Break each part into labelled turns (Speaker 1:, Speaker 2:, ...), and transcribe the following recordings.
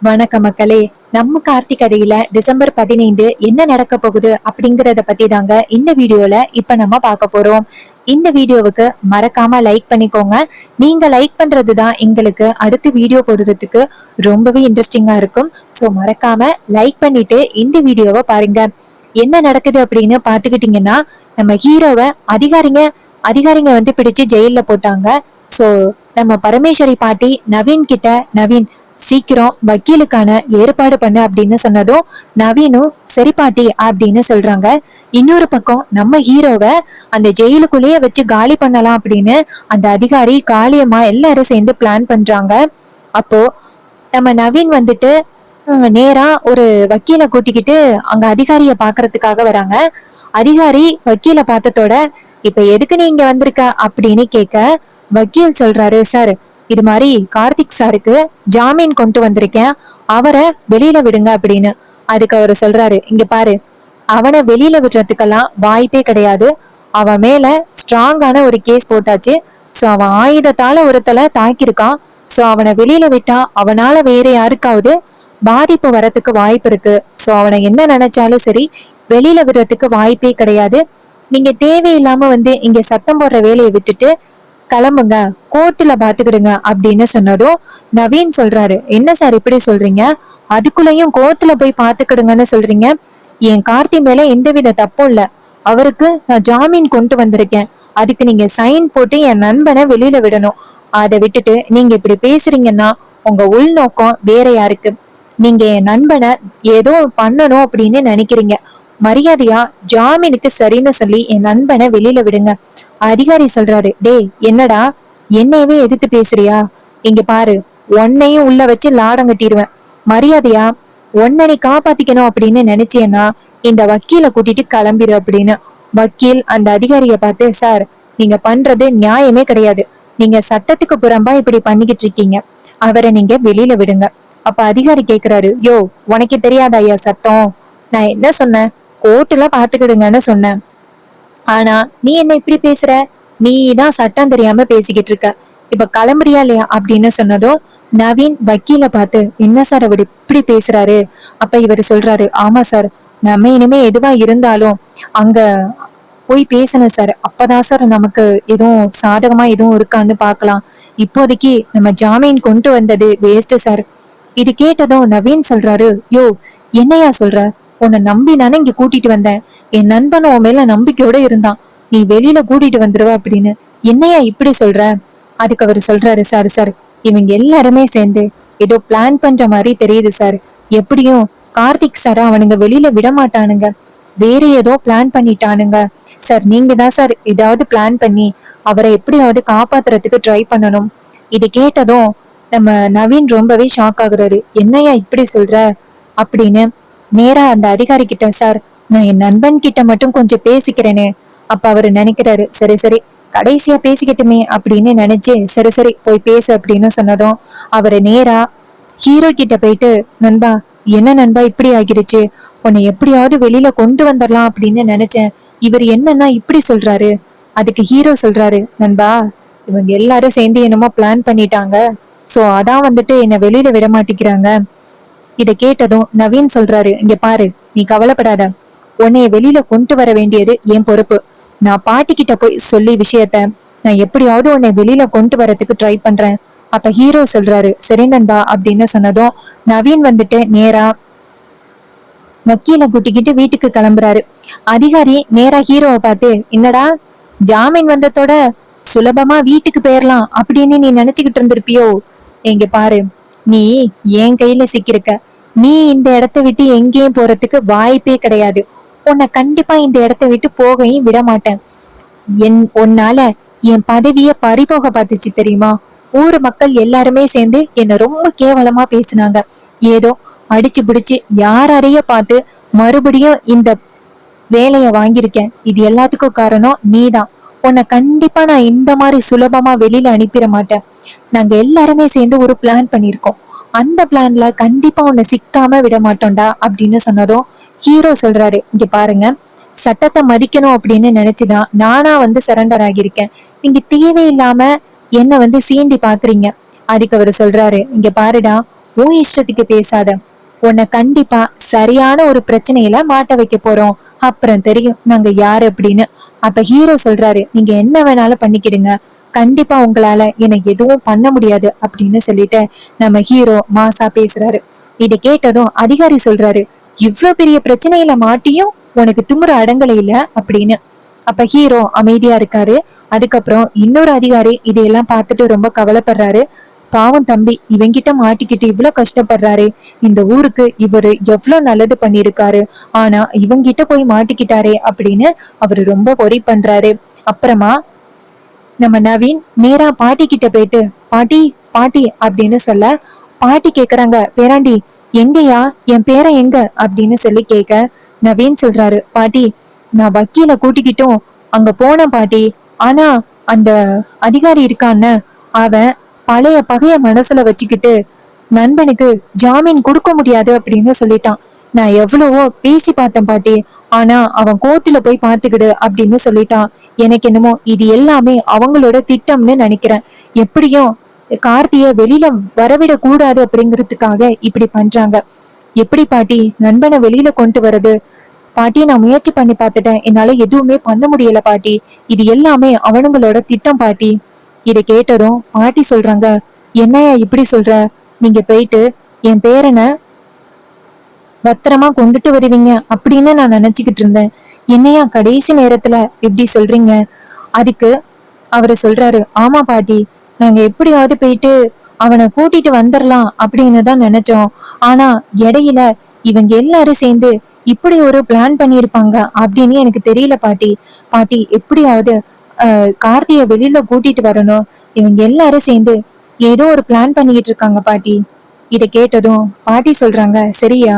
Speaker 1: வணக்கம் மக்களே. நம்ம கார்த்திக் கதையில டிசம்பர் 15 என்ன நடக்க போகுது அப்படிங்கறத பத்தி தாங்க இந்த வீடியோல இப்ப நம்ம பார்க்க போறோம். இந்த வீடியோவுக்கு மறக்காம லைக் பண்ணிக்கோங்க. நீங்க லைக் பண்றதுதான் எங்களுக்கு அடுத்து வீடியோ போடுறதுக்கு ரொம்பவே இன்ட்ரெஸ்டிங்கா இருக்கும். சோ மறக்காம லைக் பண்ணிட்டு இந்த வீடியோவை பாருங்க. என்ன நடக்குது அப்படின்னு பாத்துக்கிட்டீங்கன்னா, நம்ம ஹீரோவை அதிகாரிங்க வந்து பிடிச்சு ஜெயில போட்டாங்க. சோ நம்ம பரமேஸ்வரி பாட்டி நவீன் கிட்ட, நவீன் சீக்கிரம் வக்கீலுக்கான ஏற்பாடு பண்ணு அப்படின்னு சொன்னதும் நவீனும் சரி பாட்டி அப்படின்னு சொல்றாங்க. இன்னொரு பக்கம் நம்ம ஹீரோவை அந்த ஜெயிலுக்குள்ளேயே வச்சு காலி பண்ணலாம் அப்படின்னு அந்த அதிகாரி காளியம்மா எல்லாரும் சேர்ந்து பிளான் பண்றாங்க. அப்போ நம்ம நவீன் வந்துட்டு நேரா ஒரு வக்கீல கூட்டிக்கிட்டு அங்க அதிகாரிய பாக்குறதுக்காக வராங்க. அதிகாரி வக்கீல பார்த்ததோட, இப்ப எதுக்கு நீ இங்க வந்திருக்க அப்படின்னு கேட்க, வக்கீல் சொல்றாரு, சார் இது மாதிரி கார்த்திக் சாருக்கு ஜாமீன் கொண்டு வந்திருக்கேன், அவரை வெளியில விடுங்க அப்படின்னு. அதுக்கு அவரு சொல்றாரு, இங்க பாரு, அவனை வெளியில விடுறதுக்கெல்லாம் வாய்ப்பே கிடையாது. அவன் மேல ஸ்ட்ராங்கான ஒரு கேஸ் போட்டாச்சு. சோ அவன் ஆயுதத்தால ஒருத்தல தாக்கியிருக்கான். சோ அவனை வெளியில விட்டா அவனால வேற யாருக்காவது பாதிப்பு வரத்துக்கு வாய்ப்பு இருக்கு. சோ அவனை என்ன நினைச்சாலும் சரி, வெளியில விடுறதுக்கு வாய்ப்பே கிடையாது. நீங்க தேவையில்லாம வந்து இங்க சத்தம் போடுற வேலையை விட்டுட்டு கிளம்புங்க, கோர்ட்டுல பாத்துக்கிடுங்க அப்படின்னு சொன்னதும் நவீன் சொல்றாரு, என்ன சார் இப்படி சொல்றீங்க, அதுக்குள்ளயும் கோர்ட்ல போய் பாத்துக்கிடுங்கன்னு சொல்றீங்க. என் கார்த்தி மேல எந்தவித தப்பும் இல்ல, அவருக்கு நான் ஜாமீன் கொண்டு வந்திருக்கேன். அதுக்கு நீங்க சைன் போட்டு என் நண்பனை வெளியில விடணும். அதை விட்டுட்டு நீங்க இப்படி பேசுறீங்கன்னா உங்க உள்நோக்கம் வேற யாருக்கு. நீங்க என் நண்பனை ஏதோ பண்ணணும் அப்படின்னு நினைக்கிறீங்க. மரியாதையா ஜாமீனுக்கு சரின்னு சொல்லி என் நண்பனை வெளியில விடுங்க. அதிகாரி சொல்றாரு, டேய் என்னடா என்னையவே எதிர்த்து பேசுறியா, இங்க பாரு, உன்னையும் உள்ள வச்சு லாடம் கட்டிடுவேன். மரியாதையா உன்னை நீ காப்பாத்திக்கணும் அப்படின்னு நினைச்சேன்னா இந்த வக்கீல கூட்டிட்டு கிளம்பிடு அப்படின்னு. வக்கீல் அந்த அதிகாரிய பார்த்து, சார் நீங்க பண்றது நியாயமே கிடையாது, நீங்க சட்டத்துக்கு புறம்பா இப்படி பண்ணிக்கிட்டு இருக்கீங்க, அவரை நீங்க வெளியில விடுங்க. அப்ப அதிகாரி கேக்குறாரு, யோ உனக்கு தெரியாதா ஐயா சட்டம், நான் என்ன சொன்னேன், கோர்ட்டுல பாத்துக்கிடுங்கன்னு சொன்னேன். ஆனா நீ என்ன இப்படி பேசுற, நீ தான் சட்டம் தெரியாம பேசிக்கிட்டு இருக்க, இப்ப கிளம்புறியா இல்லையா அப்படின்னு சொன்னதும் நவீன் வக்கீல பார்த்து, என்ன சார் அவர் இப்படி பேசுறாரு. அப்ப இவர் சொல்றாரு, ஆமா சார், நம்ம இனிமே எதுவா இருந்தாலும் அங்க போய் பேசணும் சார், அப்பதான் சார் நமக்கு எதுவும் சாதகமா எதுவும் இருக்கான்னு பாக்கலாம். இப்போதைக்கு நம்ம ஜாமீன் கொண்டு வந்தது வேஸ்ட் சார். இது கேட்டதும் நவீன் சொல்றாரு, யோ என்னையா சொல்ற, உன்னை நம்பி நானே இங்க கூட்டிட்டு வந்தேன், என் நண்பன் உன் மேல நம்பிக்கையோட இருந்தான், நீ வெளியில கூட்டிட்டு வந்துருவ அப்படின்னு என்னையா இப்படி சொல்ற. அதுக்கு அவர் சொல்றாரு, சார் சார் இவங்க எல்லாருமே சேர்ந்து ஏதோ பிளான் பண்ற மாதிரி தெரியுது சார், எப்படியும் கார்த்திக் சார அவனுங்க வெளியில விட மாட்டானுங்க, வேற ஏதோ பிளான் பண்ணிட்டானுங்க சார். நீங்க தான் சார் ஏதாவது பிளான் பண்ணி அவரை எப்படியாவது காப்பாத்துறதுக்கு ட்ரை பண்ணணும். இது கேட்டதும் நம்ம நவீன் ரொம்பவே ஷாக் ஆகுறாரு, என்னையா இப்படி சொல்ற அப்படின்னு. நேரா அந்த அதிகாரி கிட்ட, சார் நான் என் நண்பன் கிட்ட மட்டும் கொஞ்சம் பேசிக்கிறேனே. அப்ப அவரு நினைக்கிறாரு, சரி சரி கடைசியா பேசிக்கிட்டுமே அப்படின்னு நினைச்சு, சரி சரி போய் பேசு அப்படின்னு சொன்னதும் அவரு நேரா ஹீரோ கிட்ட போயிட்டு, நண்பா என்ன நண்பா இப்படி ஆகிருச்சு, உன்னை எப்படியாவது வெளியில கொண்டு வந்துடலாம் அப்படின்னு நினைச்சேன், இவர் என்னன்னா இப்படி சொல்றாரு. அதுக்கு ஹீரோ சொல்றாரு, நண்பா இவங்க எல்லாரும் சேர்ந்து என்னமோ பிளான் பண்ணிட்டாங்க, சோ அதான் வந்துட்டு என்ன வெளியில விட மாட்டேங்கிறாங்க. இத கேட்டதும் நவீன் சொல்றாரு, இங்க பாரு, நீ கவலைப்படாத, உன்னைய வெளியில கொண்டு வர வேண்டியது என் பொறுப்பு. நான் பாட்டி கிட்ட போய் சொல்லி விஷயத்த நான் எப்படியாவது உன்னை வெளியில கொண்டு வரதுக்கு ட்ரை பண்றேன். அப்ப ஹீரோ சொல்றாரு, சரி நண்பா அப்படின்னு சொன்னதும் நவீன் வந்துட்டு நேரா வக்கீல கூட்டிக்கிட்டு வீட்டுக்கு கிளம்புறாரு. அதிகாரி நேரா ஹீரோவை பார்த்து, என்னடா ஜாமீன் வந்ததோட சுலபமா வீட்டுக்கு போயிடலாம் அப்படின்னு நீ நினைச்சுக்கிட்டு இருந்திருப்பியோ, இங்க பாரு, நீ என் கையில சிக்கிருக்க, நீ இந்த இடத்த விட்டு எங்கேயும் போறதுக்கு வாய்ப்பே கிடையாது, உன்னை கண்டிப்பா இந்த இடத்த விட்டு போகையும் விட மாட்டேன். உன்னால என் பதவிய பறிபோக பார்த்துச்சு தெரியுமா. ஊர் மக்கள் எல்லாருமே சேர்ந்து என்ன ரொம்ப கேவலமா பேசினாங்க. ஏதோ அடிச்சு பிடிச்சு யாரைய பார்த்து மறுபடியும் இந்த வேலைய வாங்கியிருக்கேன். இது எல்லாத்துக்கும் காரணம் நீதான். உன்னை கண்டிப்பா நான் இந்த மாதிரி சுலபமா வெளியில அனுப்பிட மாட்டேன். நாங்க எல்லாருமே சேர்ந்து ஒரு பிளான் பண்ணிருக்கோம், அந்த பிளான்ல கண்டிப்பா உன்னை சிக்காம விட மாட்டோம்டா அப்படின்னு சொன்னதும் ஹீரோ சொல்றாரு, இங்க பாருங்க, சட்டத்தை மதிக்கணும் அப்படின்னு நினைச்சுதான் நானா வந்து சரண்டர் ஆகியிருக்கேன், நீங்க தேவையில்லாம என்ன வந்து சீண்டி பாக்குறீங்க. அதுக்கு அவரு சொல்றாரு, இங்க பாருடா, உன் இஷ்டத்துக்கு பேசாத, உன்னை கண்டிப்பா சரியான ஒரு பிரச்சனையில மாட்ட வைக்க போறோம், அப்புறம் தெரியும் நாங்க யாரு அப்படின்னு. அப்ப ஹீரோ சொல்றாரு, நீங்க என்ன வேணாலும் பண்ணிக்கிடுங்க, கண்டிப்பா உங்களால எனக்கு எதுவும் பண்ண முடியாது அப்படின்னு சொல்லிட்டு நம்ம ஹீரோ மாசா பேசுறாரு. இத கேட்டதும் அதிகாரி சொல்றாரு, இவ்ளோ பெரிய பிரச்சனையில மாட்டியும் உனக்கு திமிரு அடங்கல இல்ல அப்படின்னு. அப்ப ஹீரோ அமைதியா இருக்காரு. அதுக்கப்புறம் இன்னொரு அதிகாரி இதையெல்லாம் பார்த்துட்டு ரொம்ப கவலைப்படுறாரு. பாவம் தம்பி, இவங்கிட்ட மாட்டிக்கிட்டு இவ்வளவு கஷ்டப்படுறாரு, இந்த ஊருக்கு இவரு எவ்வளவு நல்லது பண்ணிருக்காரு, ஆனா இவங்கிட்ட போய் மாட்டிக்கிட்டாரே அப்படின்னு அவரு ரொம்ப worry பண்றாரு. அப்புறமா நம்ம நவீன் நேரா பாட்டி கிட்ட போயிட்டு, பாட்டி பாட்டி அப்படின்னு சொல்ல, பாட்டி கேக்குறாங்க, பேராண்டி எங்கயா, என் பேரன் எங்க அப்படின்னு சொல்லி கேட்க, நவீன் சொல்றாரு, பாட்டி நான் வக்கீல கூட்டிக்கிட்டும் அங்க போனேன் பாட்டி, ஆனா அந்த அதிகாரி இருக்கான்னு, அவன் பழைய பகைய மனசுல வச்சுக்கிட்டு நண்பனுக்கு ஜாமீன் கொடுக்க முடியாது அப்படின்னு சொல்லிட்டான். நான் எவ்வளவோ பேசி பார்த்தேன் பாட்டி, ஆனா அவன் கோர்ட்டுல போய் பாத்துக்கிடு அப்படின்னு சொல்லிட்டான். எனக்கு என்னமோ இது எல்லாமே அவங்களோட திட்டம்னு நினைக்கிறேன். எப்படியும் கார்த்திய வெளியில வரவிட கூடாது அப்படிங்கிறதுக்காக இப்படி பண்றாங்க. எப்படி பாட்டி நண்பனை வெளியில கொண்டு வர்றது? பாட்டி நான் முயற்சி பண்ணி பார்த்துட்டேன், என்னால எதுவுமே பண்ண முடியல பாட்டி, இது எல்லாமே அவனுங்களோட திட்டம் பாட்டி. இதை கேட்டதும் பாட்டி சொல்றாங்க, என்னையா இப்படி சொல்ற, நீங்க போயிட்டு என் பேரனை பத்திரமா கொண்டுட்டு வருவீங்க அப்படின்னு நான் நினைச்சுக்கிட்டு இருந்தேன், என்னையா கடைசி நேரத்துல இப்படி சொல்றீங்க? அதுக்கு அவரு சொல்றாரு, ஆமா பாட்டி, நாங்க எப்படியாவது போயிட்டு அவனை கூட்டிட்டு வந்துடலாம் அப்படின்னு தான் நினைச்சோம், ஆனா இடையில இவங்க எல்லாரும் சேர்ந்து இப்படி ஒரு பிளான் பண்ணிருப்பாங்க அப்படின்னு எனக்கு தெரியல பாட்டி. பாட்டி எப்படியாவது கார்த்திய வெளியில கூட்டிட்டு வரணும், இவங்க எல்லாரும் சேர்ந்து ஏதோ ஒரு பிளான் பண்ணிக்கிட்டு இருக்காங்க பாட்டி. இத கேட்டதும் பாட்டி சொல்றாங்க, சரியா,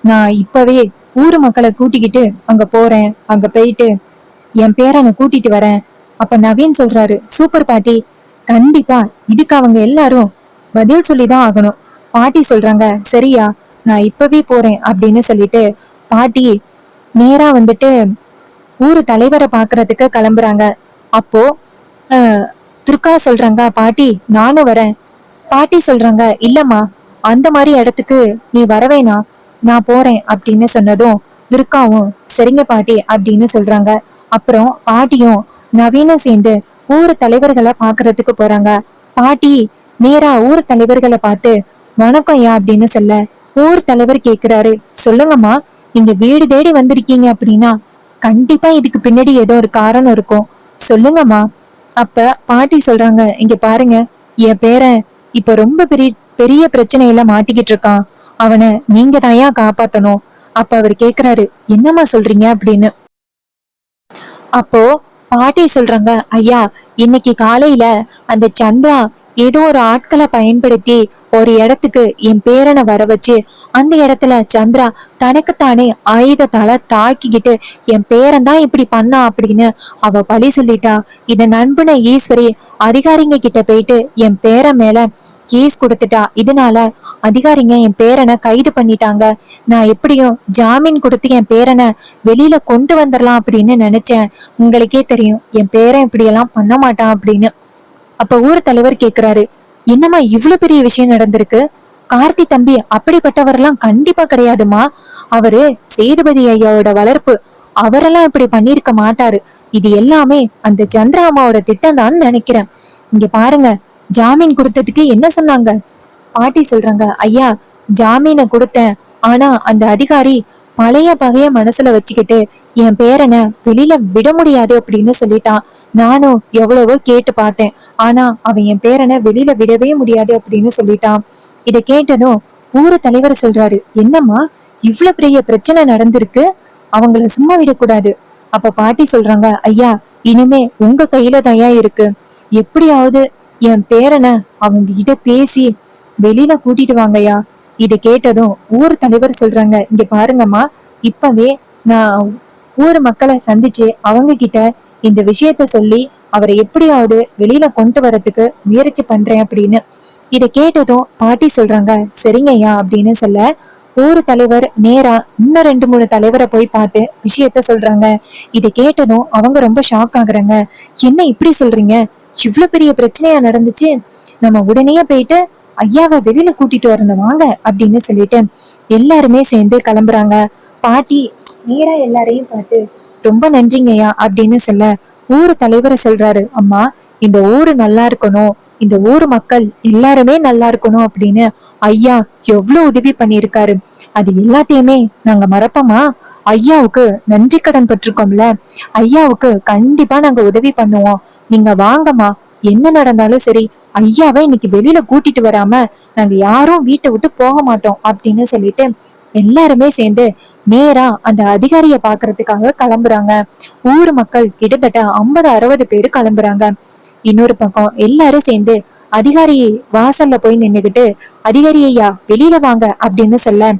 Speaker 1: நான் இப்பவே ஊரு மக்களை கூட்டிக்கிட்டு அங்க போறேன், அங்க போயிட்டு என் பேரனை கூட்டிட்டு வரேன். அப்ப நவீன் சொல்றாரு, சூப்பர் பாட்டி, கண்டிப்பா இதுக்கு அவங்க எல்லாரும் பதில் சொல்லிதான் ஆகணும். பாட்டி சொல்றாங்க, சரியா, நான் இப்பவே போறேன் அப்படின்னு சொல்லிட்டு பாட்டி நேரா வந்துட்டு ஊரு தலைவரை பாக்குறதுக்கு கிளம்புறாங்க. அப்போ துர்கா சொல்றாங்க, பாட்டி நானும் வரேன். பாட்டி சொல்றாங்க, இல்லம்மா அந்த மாதிரி இடத்துக்கு நீ வரவேனா, நான் போறேன் அப்படின்னு சொன்னதும் துர்காவும் சரிங்க பாட்டி அப்படின்னு சொல்றாங்க. அப்புறம் பாட்டியும் நவீனும் சேர்ந்து ஊர் தலைவர்களை பாக்குறதுக்கு போறாங்க. பாட்டி நேரா ஊர் தலைவர்களை பார்த்து வணக்கம் ஐயா அப்படின்னு சொல்ல, ஊர் தலைவர் கேக்குறாரு, சொல்லுங்கம்மா, நீங்க வீடு தேடி வந்திருக்கீங்க அப்படின்னா கண்டிப்பா இதுக்கு பின்னாடி ஏதோ ஒரு காரணம் இருக்கும், சொல்லுங்கம்மா. அப்ப பாட்டி சொல்றாங்க, இங்க பாருங்க, என் பேரன் இப்ப ரொம்ப பெரிய பெரிய பிரச்சனையில மாட்டிக்கிட்டு இருக்கான், அவனை நீங்க தாயா காப்பாத்தணும். அப்ப அவர் கேக்குறாரு, என்னம்மா சொல்றீங்க அப்படின்னு. அப்போ பாட்டி சொல்றாங்க, ஐயா இன்னைக்கு காலையில அந்த சந்திரா ஏதோ ஒரு ஆட்களை பயன்படுத்தி ஒரு இடத்துக்கு என் பேரனை வர வச்சு, அந்த இடத்துல சந்திரா தனக்குத்தானே ஆயுதத்தால தாக்கிக்கிட்டு என் பேரன் தான் இப்படி பண்ணா அப்படின்னு அவ பழி சொல்லிட்டா. இத நண்பன ஈஸ்வரி அதிகாரிங்க கிட்ட போயிட்டு என் பேரன் மேல கேஸ் கொடுத்துட்டா. இதனால அதிகாரிங்க என் பேரனை கைது பண்ணிட்டாங்க. நான் எப்படியும் ஜாமீன் கொடுத்து என் பேரனை வெளியில கொண்டு வந்துடலாம் அப்படின்னு நினைச்சேன். உங்களுக்கே தெரியும் என் பேரன் இப்படி எல்லாம் பண்ண மாட்டான் அப்படின்னு. அப்ப ஊர் தலைவர் கேக்குறாரு, என்னம்மா இவ்வளவு பெரிய விஷயம் நடந்திருக்கு, கார்த்தி தம்பி அப்படிப்பட்டவரெல்லாம் கண்டிப்பா கிடையாதுமா, அவரு சேதுபதி ஐயாவோட வளர்ப்பு, அவரெல்லாம் இப்படி பண்ணிருக்க மாட்டாரு, இது எல்லாமே அந்த சந்திரா அம்மாவோட திட்டம் தான் நினைக்கிறேன். இங்க பாருங்க, ஜாமீன் கொடுத்ததுக்கு என்ன சொன்னாங்க? பாட்டி சொல்றாங்க, ஐயா ஜாமீனை கொடுத்தேன், ஆனா அந்த அதிகாரி பழைய பகைய மனசுல வச்சுக்கிட்டு என் பேரனை வெளியில விட முடியாது அப்படின்னு சொல்லிட்டான். நானும் எவ்வளவோ கேட்டு பார்த்தேன், ஆனா அவன் என் பேரனை வெளியில விடவே முடியாது அப்படின்னு சொல்லிட்டான். இத கேட்டதும் ஊரு தலைவர் சொல்றாரு, என்னம்மா இவ்வளவு பெரிய பிரச்சனை நடந்திருக்கு, அவங்கள சும்மா விடக்கூடாது. அப்ப பாட்டி சொல்றாங்க, ஐயா இனிமே உங்க கையில தயா இருக்கு, எப்படியாவது என் பேரனை அவங்க கிட்ட பேசி வெளியில கூட்டிட்டு வாங்கய்யா. இத கேட்டதும் ஊர் தலைவர் சொல்றாங்க, இங்க பாருங்கம்மா, இப்பவே நான் ஊர் மக்களை சந்திச்சு அவங்க கிட்ட இந்த விஷயத்த சொல்லி அவரை எப்படியாவது வெளியில கொண்டு வரதுக்கு முயற்சி பண்றேன் அப்படின்னு. இத கேட்டதும் பாட்டி சொல்றாங்க, சரிங்கய்யா அப்படின்னு சொல்ல, ஊர் தலைவர் நேரா இன்னும் 2-3 தலைவரை போய் பார்த்து விஷயத்த சொல்றாங்க. இத கேட்டதும் அவங்க ரொம்ப ஷாக் ஆகுறாங்க. என்ன இப்படி சொல்றீங்க, இவ்வளவு பெரிய பிரச்சனையா நடந்துச்சு, நம்ம உடனே போயிட்டு ஐயாவை வெளியில கூட்டிட்டு வரணும் வாங்க அப்படின்னு சொல்லிட்டு எல்லாருமே சேர்ந்து கிளம்புறாங்க. பாட்டி நேரா எல்லாரையும் பார்த்து ரொம்ப நன்றிங்கய்யா அப்படின்னு சொல்ல ஊர் தலைவரை சொல்றாரு, அம்மா இந்த ஊரு நல்லா இருக்கணும், இந்த ஊர் மக்கள் எல்லாருமே நல்லா இருக்கணும் அப்படின்னு ஐயா எவ்வளவு உதவி பண்ணியிருக்காரு. அது எல்லாத்தையுமே நாங்க மறப்போமா? ஐயாவுக்கு நன்றி கடன் பட்டிருக்கோம்ல, ஐயாவுக்கு கண்டிப்பா நாங்க உதவி பண்ணுவோம். நீங்க வாங்கம்மா, என்ன நடந்தாலும் சரி ஐயாவை இன்னைக்கு வெளியில கூட்டிட்டு வராம நாங்க யாரும் வீட்டை விட்டு போக மாட்டோம் அப்படின்னு சொல்லிட்டு எல்லாருமே சேர்ந்து நேரா அந்த அதிகாரிய பாக்குறதுக்காக கிளம்புறாங்க. ஊர் மக்கள் கிட்டத்தட்ட 50-60 பேரு கிளம்புறாங்க. இன்னொரு பக்கம் எல்லாரும் சேர்ந்து அதிகாரி வாசல்ல போய் நின்னுகிட்டு, அதிகாரி ஐயா வெளியில வாங்க அப்படின்னு சொல்ல,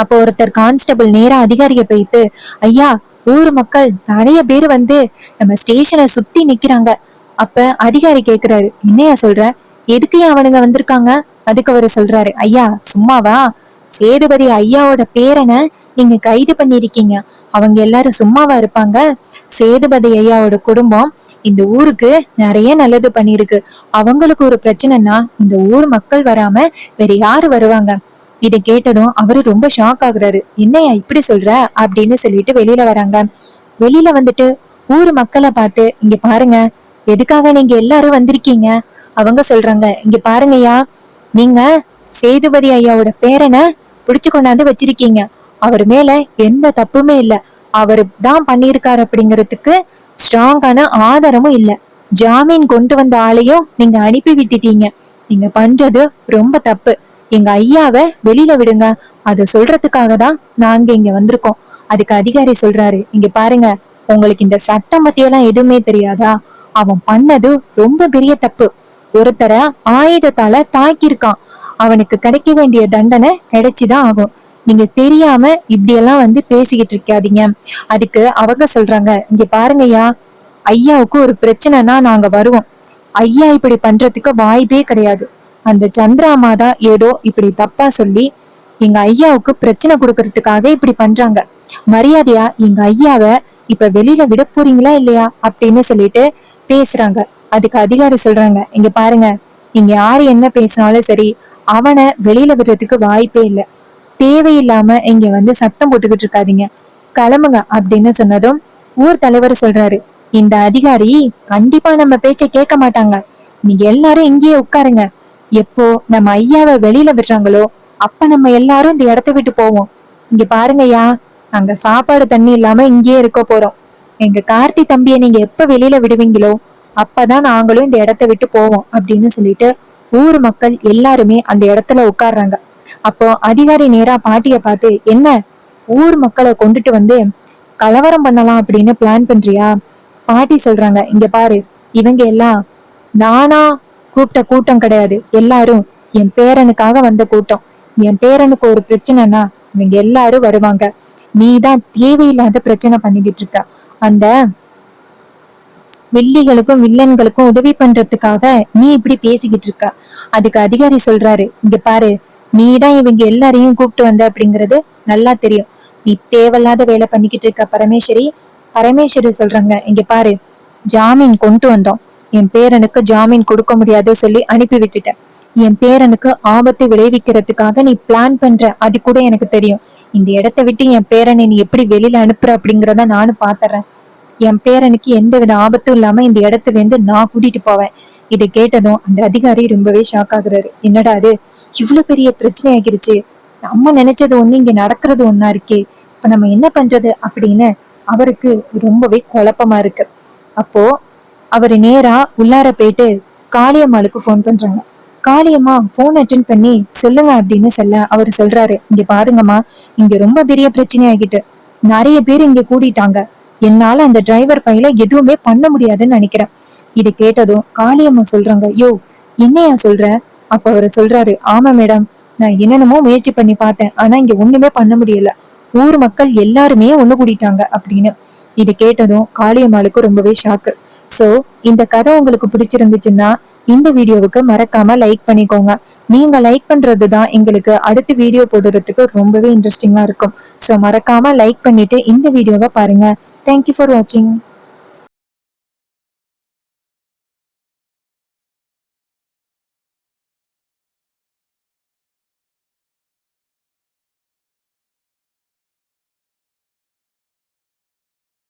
Speaker 1: அப்போ ஒருத்தர் கான்ஸ்டபிள் நேரா அதிகாரிய போயிட்டு, ஐயா ஊர் மக்கள் நிறைய பேர் வந்து நம்ம ஸ்டேஷனை சுத்தி நிக்கிறாங்க. அப்ப அதிகாரி கேக்குறாரு, என்னையா சொல்ற, எதுக்கு அவனுங்க வந்திருக்காங்க? அதுக்கு அவரு சொல்றாரு, ஐயா சும்மாவா, சேதுபதி ஐயாவோட பேரனை நீங்க கைது பண்ணிருக்கீங்க, அவங்க எல்லாரும் சும்மாவா இருப்பாங்க? சேதுபதி ஐயாவோட குடும்பம் இந்த ஊருக்கு நிறைய நல்லது பண்ணிருக்கு, அவங்களுக்கு ஒரு பிரச்சனைனா இந்த ஊர் மக்கள் வராம வேற யாரு வருவாங்க? இதை கேட்டதும் அவரு ரொம்ப ஷாக் ஆகுறாரு. என்னையா இப்படி சொல்ற அப்படின்னு சொல்லிட்டு வெளியில வராங்க. வெளியில வந்துட்டு ஊர் மக்களை பார்த்து, இங்க பாருங்க எதுக்காக நீங்க எல்லாரும் வந்திருக்கீங்க? அவங்க சொல்றாங்க, இங்க பாருங்கய்யா, நீங்க சேதுபதி ஐயாவோட பேரனை புடிச்சு கொண்டாந்து வச்சிருக்கீங்க, அவர் மேல எந்த தப்புமே இல்ல, அவரு தான் பண்ணிருக்காரு அப்படிங்கறதுக்கு ஸ்ட்ராங்கான ஆதாரமும் இல்ல, ஜாமீன் கொண்டு வந்த ஆளையும் நீங்க அனுப்பி விட்டுட்டீங்க, நீங்க பண்றது ரொம்ப தப்பு, எங்க ஐயாவை வெளியில விடுங்க, அத சொல்றதுக்காக தான் நாங்க இங்க வந்திருக்கோம். அதுக்கு அதிகாரி சொல்றாரு, இங்க பாருங்க, உங்களுக்கு இந்த சட்டம் பத்தியெல்லாம் எதுவுமே தெரியாதா? அவன் பண்ணது ரொம்ப பெரிய தப்பு, ஒருத்தரை ஆயுதத்தால தாக்கியிருக்கான், அவனுக்கு கிடைக்க வேண்டிய தண்டனை கிடைச்சுதான் ஆகும், நீங்க தெரியாம இப்படி எல்லாம் வந்து பேசிக்கிட்டு இருக்காதீங்க. அதுக்கு அவங்க சொல்றாங்க, இங்க பாருங்கய்யா, ஐயாவுக்கு ஒரு பிரச்சனைனா நாங்க வருவோம், ஐயா இப்படி பண்றதுக்கு வாய்ப்பே கிடையாது, அந்த சந்திராமா தான் ஏதோ இப்படி தப்பா சொல்லி எங்க ஐயாவுக்கு பிரச்சனை கொடுக்கறதுக்காக இப்படி பண்றாங்க, மரியாதையா எங்க ஐயாவை இப்ப வெளியில விட போறீங்களா இல்லையா அப்படின்னு சொல்லிட்டு பேசுறாங்க. அதுக்கு அதிகாரி சொல்றாங்க, இங்க பாருங்க, நீங்க யாரு என்ன பேசினாலும் சரி அவனை வெளியில விடுறதுக்கு வாய்ப்பே இல்லை, தேவையில்லாம இங்க வந்து சத்தம் போட்டுக்கிட்டு இருக்காதீங்க, கிளம்புங்க அப்படின்னு சொன்னதும் ஊர் தலைவர் சொல்றாரு, இந்த அதிகாரி கண்டிப்பா நம்ம பேச்ச கேட்க மாட்டாங்க, நீங்க எல்லாரும் இங்கேயே உட்காருங்க, எப்போ நம்ம ஐயாவை வெளியில விடுறாங்களோ அப்ப நம்ம எல்லாரும் இந்த இடத்த விட்டு போவோம், இங்க பாருங்கய்யா, நாங்க சாப்பாடு தண்ணி இல்லாம இங்கேயே இருக்க போறோம், எங்க கார்த்தி தம்பிய நீங்க எப்ப வெளியில விடுவீங்களோ அப்பதான் நாங்களும் இந்த இடத்த விட்டு போவோம் அப்படின்னு சொல்லிட்டு ஊர் மக்கள் எல்லாருமே அந்த இடத்துல உட்கார்றாங்க. அப்போ அதிகாரி நேரா பாட்டிய பார்த்து, என்ன ஊர் மக்களை கொண்டுட்டு வந்து கலவரம் பண்ணலாம் அப்படின்னு பிளான் பண்றியா? பாட்டி சொல்றாங்க, இங்க பாரு, இவங்க எல்லாம் நானா கூப்பிட்ட கூட்டம் கிடையாது, எல்லாரும் என் பேரனுக்காக வந்த கூட்டம், என் பேரனுக்கு ஒரு பிரச்சனைனா இவங்க எல்லாரும் வருவாங்க, நீதான் தேவையில்லாத பிரச்சனை பண்ணிக்கிட்டு இருக்க, அந்த வில்லிகளுக்கும் வில்லன்களுக்கும் உதவி பண்றதுக்காக நீ இப்படி பேசிக்கிட்டு இருக்க. அதுக்கு அதிகாரி சொல்றாரு, இங்க பாரு, நீதான் இவங்க எல்லாரையும் கூப்பிட்டு வந்த அப்படிங்கறது நல்லா தெரியும், நீ தேவையில்லாத வேலை பண்ணிக்கிட்டு இருக்க பரமேஸ்வரி. பரமேஸ்வரி சொல்றாங்க, இங்க பாரு, ஜாமீன் கொண்டு வந்தோம், என் பேரனுக்கு ஜாமீன் கொடுக்க முடியாது சொல்லி அனுப்பி விட்டுட்டேன், என் பேரனுக்கு ஆபத்து விளைவிக்கிறதுக்காக நீ பிளான் பண்ற அது கூட எனக்கு தெரியும், இந்த இடத்த விட்டு என் பேரனை நீ எப்படி வெளியில அனுப்புற அப்படிங்கறத நானும் பாத்துறேன், என் பேரனுக்கு எந்த வித ஆபத்தும் இல்லாம இந்த இடத்துல இருந்து நான் கூட்டிட்டு போவேன். இதை கேட்டதும் அந்த அதிகாரி ரொம்பவே ஷாக் ஆகுறாரு, என்னடா அது இவ்வளவு பெரிய பிரச்சனை ஆகிருச்சு, நம்ம நினைச்சது ஒண்ணு இங்க நடக்கிறது ஒண்ணா இருக்கே, இப்ப நம்ம என்ன பண்றது அப்படின்னு அவருக்கு ரொம்பவே குழப்பமா இருக்கு. அப்போ அவரு நேரா உள்ளார போயிட்டு காளியம்மாளுக்கு போன் பண்றாங்க. காளியம்மா போன் அட்டென்ட் பண்ணி சொல்லுங்க அப்படின்னு சொல்ல அவரு சொல்றாரு, இங்க பாருங்கம்மா, இங்க ரொம்ப பெரிய பிரச்சனை ஆகிட்டு, நிறைய பேர் இங்க கூடிட்டாங்க, என்னால அந்த டிரைவர் பையில எதுவுமே பண்ண முடியாதுன்னு நினைக்கிறேன். இது கேட்டதும் காளியம்மா சொல்றாங்க, யோ என்னையா சொல்ற? அப்ப அவரு சொல்றாரு, ஆமா மேடம், நான் என்னென்னமோ முயற்சி பண்ணி பார்த்தேன், ஆனா இங்க ஒண்ணுமே பண்ண முடியல, ஊர் மக்கள் எல்லாருமே ஒண்ணு கூடிட்டாங்க அப்படின்னு. இது கேட்டதும் காளியம்மாளுக்கு ரொம்பவே ஷாக்கு. சோ இந்த கதை உங்களுக்கு பிடிச்சிருந்துச்சுன்னா இந்த வீடியோவுக்கு மறக்காம லைக் பண்ணிக்கோங்க. நீங்க லைக் பண்றதுதான் எங்களுக்கு அடுத்த வீடியோ போடுறதுக்கு ரொம்பவே இன்ட்ரெஸ்டிங்கா இருக்கும். சோ மறக்காம லைக் பண்ணிட்டு இந்த வீடியோவை பாருங்க. தேங்க்யூ ஃபார் வாட்சிங்.